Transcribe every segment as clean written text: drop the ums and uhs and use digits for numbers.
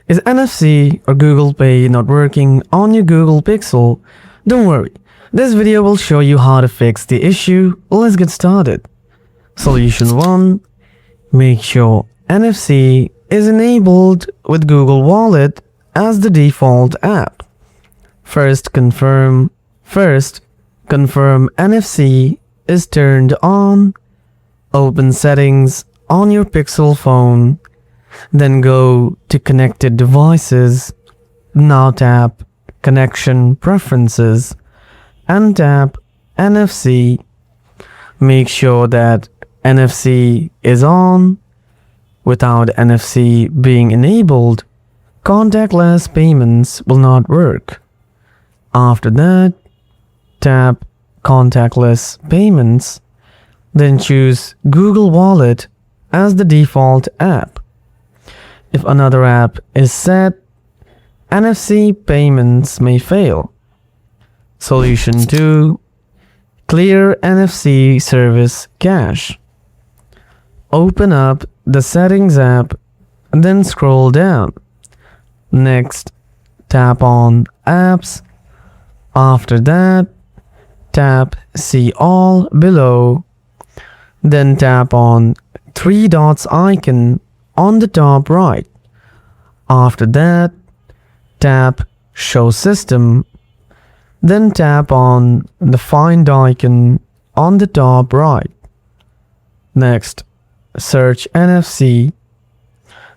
Is NFC or Google Pay not working on your Google Pixel? Don't worry, this video will show you how to fix the issue. Let's get started. Solution 1. Make sure NFC is enabled with Google Wallet as the default app. First confirm NFC is turned on. Open Settings on your Pixel phone. Then go to Connected Devices. Now tap Connection Preferences and tap NFC. Make sure that NFC is on. Without NFC being enabled, contactless payments will not work. After that, tap Contactless Payments. Then choose Google Wallet as the default app. If another app is set, NFC payments may fail. Solution 2. Clear NFC service cache. Open up the Settings app and then scroll down. Next, tap on Apps. After that, tap See All below. Then tap on three dots icon on the top right. After that, tap Show System. Then tap on the Find icon on the top right. Next, search NFC.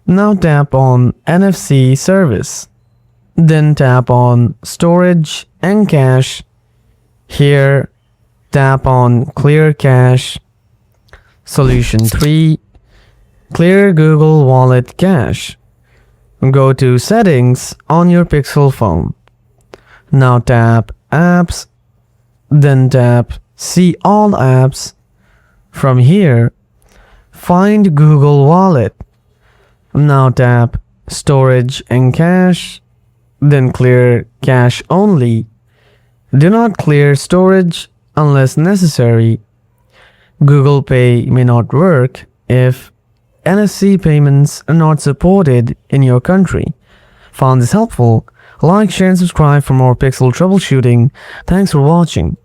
Now tap on NFC Service. Then tap on Storage and Cache. Here, tap on Clear Cache. Solution 3. Clear Google Wallet Cache. Go to Settings on your Pixel phone. Now tap Apps. Then tap See All Apps. From here, find Google Wallet. Now tap Storage and Cache. Then clear Cache only. Do not clear storage unless necessary. Google Pay may not work if NFC payments are not supported in your country. Found this helpful? Like, share, and subscribe for more Pixel troubleshooting. Thanks for watching.